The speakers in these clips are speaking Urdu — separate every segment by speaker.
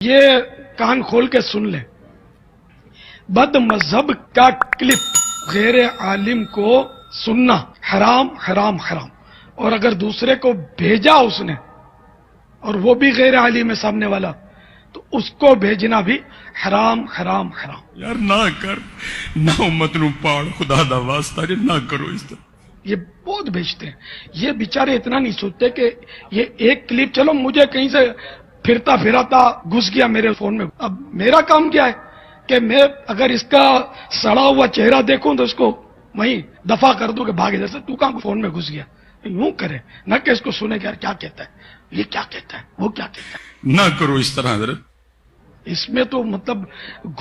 Speaker 1: یہ کان کھول کے سن لیں، بد مذہب کا کلپ غیر عالم کو سننا حرام حرام حرام، اور اگر دوسرے کو بھیجا اس نے اور وہ بھی غیر عالم ہے سامنے والا تو اس کو بھیجنا بھی حرام حرام حرام۔
Speaker 2: یار نہ کر، نہ امت نو پاڑ، خدا دا واسطہ جی نہ کرو اس طرح۔
Speaker 1: یہ بہت بھیجتے ہیں، یہ بیچارے اتنا نہیں سوچتے کہ یہ ایک کلپ چلو مجھے کہیں سے پھرتا پھراتا گھس گیا میرے فون میں، اب میرا کام کیا ہے کہ میں اگر اس کا سڑا ہوا چہرہ دیکھوں تو اس کو وہیں دفع کر دوں کہ بھاگے، جیسے تو کہاں فون میں گھس گیا، یوں کرے نہ کہ اس کو سنے کہ یار کیا کہتا ہے، یہ کیا کہتا ہے، وہ کیا کہتا ہے۔
Speaker 2: نہ کرو اس طرح حضرت۔
Speaker 1: اس میں تو مطلب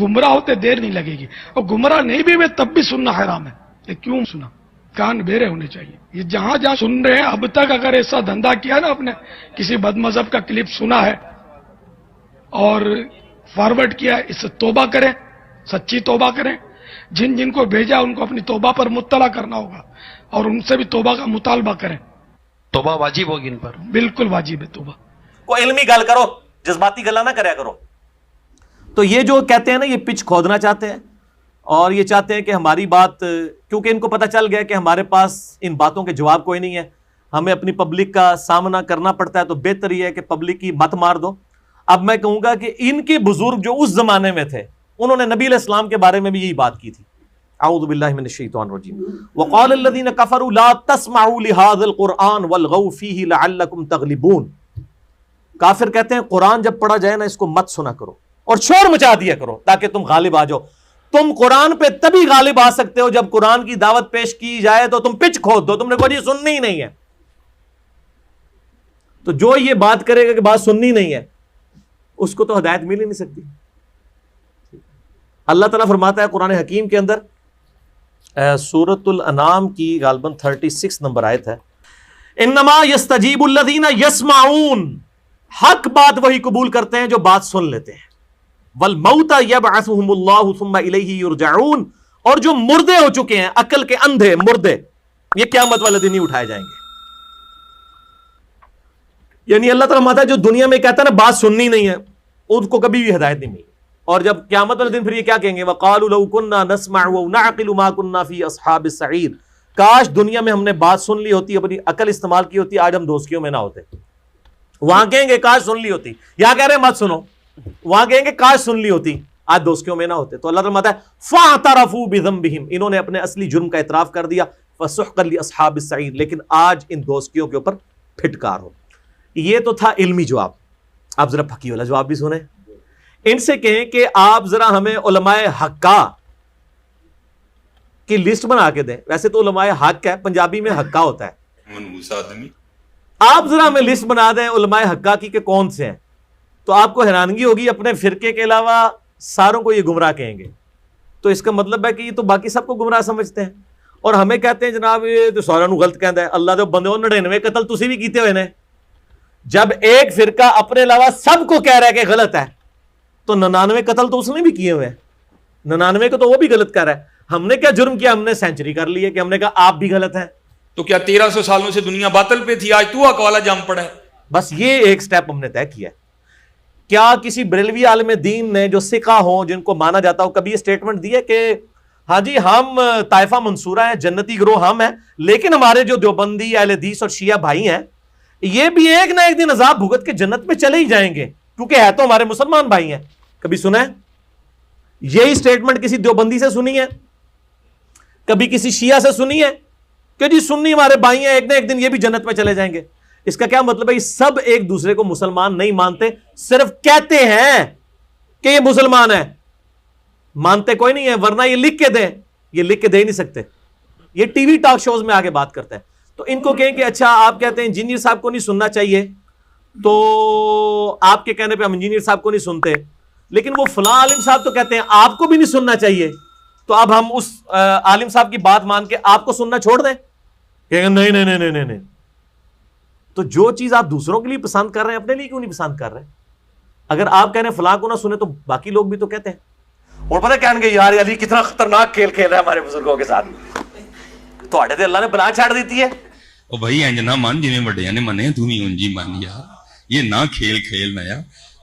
Speaker 1: گمراہ ہوتے دیر نہیں لگے گی، اور گمراہ نہیں بھی میں تب بھی سننا حرام ہے۔ یہ کیوں سنا؟ کان بیرے ہونے چاہیے۔ یہ جہاں جہاں سن رہے ہیں، اب تک اگر ایسا دھندا کیا نا، آپ نے کسی بد مذہب کا کلپ سنا ہے اور فارورڈ کیا ہے، اس سے توبہ کریں، سچی توبہ کریں۔ جن جن کو بھیجا ان کو اپنی توبہ پر مطلع کرنا ہوگا اور ان سے بھی توبہ کا مطالبہ کریں۔
Speaker 3: توبہ واجب ہوگی ان پر،
Speaker 1: بالکل واجب ہے توبہ۔
Speaker 4: کوئی علمی گل کرو، جذباتی گلا نہ کریا کرو۔ تو یہ جو کہتے ہیں نا، یہ پچ کھودنا چاہتے ہیں اور یہ چاہتے ہیں کہ ہماری بات، کیونکہ ان کو پتہ چل گیا کہ ہمارے پاس ان باتوں کے جواب کوئی نہیں ہے، ہمیں اپنی پبلک کا سامنا کرنا پڑتا ہے، تو بہتر یہ ہے کہ پبلک کی مت مار دو۔ اب میں کہوں گا کہ ان کے بزرگ جو اس زمانے میں تھے، انہوں نے نبی علیہ السلام کے بارے میں بھی یہی بات کی تھی۔ اعوذ باللہ من الشیطان الرجیم۔ وقال الذین کفروا لا تسمعوا لهذا القرآن والغوا فیہ لعلکم تغلبون۔ کافر کہتے ہیں قرآن جب پڑھا جائے نا، اس کو مت سنا کرو اور شور مچا دیا کرو تاکہ تم غالب آ جاؤ۔ تم قرآن پہ تبھی غالب آ سکتے ہو جب قرآن کی دعوت پیش کی جائے تو تم پچ کھود دو، تم نے کوئی سننی ہی نہیں ہے۔ تو جو یہ بات کرے گا کہ بات سننی نہیں ہے، اس کو تو ہدایت مل ہی نہیں سکتی۔ اللہ تعالیٰ فرماتا ہے قرآن حکیم کے اندر، سورۃ الانعام کی غالباً 36 نمبر آیت ہے، انما یستجیب الذین یسمعون، حق بات وہی قبول کرتے ہیں جو بات سن لیتے ہیں، والموتى یبعثهم اللہ ثم الیہ یرجعون، اور جو مردے ہو چکے ہیں، عقل کے اندھے مردے، یہ قیامت والے دن ہی اٹھائے جائیں گے۔ یعنی اللہ تعالیٰ فرماتا ہے جو دنیا میں کہتا ہے نا بات سننی نہیں ہے، ان کو کبھی بھی ہدایت نہیں ملی، اور جب قیامت والے دن پھر یہ کیا کہیں گے، وَقَالُوا لَوْ كُنَّا نَسْمَعُ وَنَعْقِلُ مَا كُنَّا فِي أَصْحَابِ السَّعِيرِ، کاش دنیا میں ہم نے بات سن لی ہوتی، اپنی عقل استعمال کی ہوتی، آج ہم دوستیوں میں نہ ہوتے۔ وہاں کہیں گے کاش سن لی ہوتی، یہاں کہہ رہے ہیں مت سنو، وہاں کہیں گے کاش سن لی ہوتی، آج دوستیوں میں نہ ہوتے۔ تو اللہ تعالیٰ فرماتا ہے فَاعْتَرَفُوا بِذَنبِهِمْ، انہوں نے اپنے اصلی جرم کا اعتراف کر دیا، فَسُحْقًا لِأَصْحَابِ السَّعِيرِ، لیکن آج ان دوستیوں کے اوپر پھٹکار ہو۔ یہ تو تھا علمی جواب۔ آپ ذرا پھکی والا جواب بھی سنیں، ان سے کہیں کہ آپ ذرا ہمیں علماء حقہ کی لسٹ بنا کے دیں۔ ویسے تو علماء حق ہے، پنجابی میں حقہ ہوتا ہے،
Speaker 2: منحوس آدمی۔
Speaker 4: آپ ذرا ہمیں لسٹ بنا دیں علماء حقہ کی کہ کون سے ہیں، تو آپ کو حیرانگی ہوگی، اپنے فرقے کے علاوہ ساروں کو یہ گمراہ کہیں گے۔ تو اس کا مطلب ہے کہ یہ تو باقی سب کو گمراہ سمجھتے ہیں، اور ہمیں کہتے ہیں جناب یہ تو ساروں کو غلط کہتا ہے، اللہ دے بندے 99 قتل تسی بھی کیتے ہوئے نے۔ جب ایک فرقہ اپنے علاوہ سب کو کہہ رہا ہے کہ غلط ہے، تو 99 قتل تو اس نے بھی کیے ہوئے ہیں، 99 کو تو وہ بھی غلط کر رہا ہے۔ ہم نے کیا جرم کیا؟ ہم نے سینچری کر لی ہے کہ ہم نے کہا آپ بھی غلط ہیں۔
Speaker 2: تو کیا 1300 سالوں سے دنیا باطل پہ تھی، آج تو اقوالا جام پڑا ہے؟
Speaker 4: بس یہ ایک سٹیپ ہم نے طے کیا ہے۔ کیا کسی بریلوی عالم دین نے جو سکھا ہوں، جن کو مانا جاتا ہو، کبھی یہ سٹیٹمنٹ دی ہے کہ ہاں جی ہم طائفہ منصورہ ہیں، جنتی گروہ ہم ہیں، لیکن ہمارے جو دیوبندی اہل حدیث اور شیعہ بھائی ہیں یہ بھی ایک نہ ایک دن عذاب بھگت کے جنت میں چلے ہی جائیں گے، کیونکہ ہے تو ہمارے مسلمان بھائی ہیں؟ کبھی سنا ہے یہی سٹیٹمنٹ؟ کسی دیوبندی سے سنی ہے؟ کبھی کسی شیعہ سے سنی ہے کہ جی سنی ہمارے بھائی ہیں، ایک نہ ایک دن یہ بھی جنت میں چلے جائیں گے؟ اس کا کیا مطلب ہے؟ یہ سب ایک دوسرے کو مسلمان نہیں مانتے، صرف کہتے ہیں کہ یہ مسلمان ہے، مانتے کوئی نہیں ہے۔ ورنہ یہ لکھ کے دیں، یہ لکھ کے دے ہی نہیں سکتے۔ یہ ٹی وی ٹاک شوز میں آگے بات کرتا ہے۔ تو ان کو کہیں کہ اچھا آپ کہتے ہیں انجینئر صاحب کو نہیں سننا چاہیے، تو آپ کے کہنے پہ ہم انجینئر صاحب کو نہیں سنتے، لیکن وہ فلاں عالم صاحب تو کہتے ہیں آپ کو بھی نہیں سننا چاہیے، تو اب ہم اس عالم صاحب کی بات مان کے آپ کو سننا چھوڑ دیں؟ کہیں گے نہیں نہیں نہیں نہیں نہیں۔ تو جو چیز آپ دوسروں کے لیے پسند کر رہے ہیں، اپنے لیے کیوں نہیں پسند کر رہے؟ اگر آپ کہہ رہے ہیں فلاں کو نہ سنے تو باقی لوگ بھی تو کہتے ہیں۔ اور پتہ کہیں گے یار علی کتنا خطرناک کھیل کھیل رہا ہے ہمارے بزرگوں کے ساتھ، تو اڑے اللہ نے بنا چھاڑ دیتی ہے۔
Speaker 2: او بھائی انج نہ مان، جویں وڈیاں نے منے تو بھی انج ہی مان یار، یہ نہ کھیل کھیلنا یار۔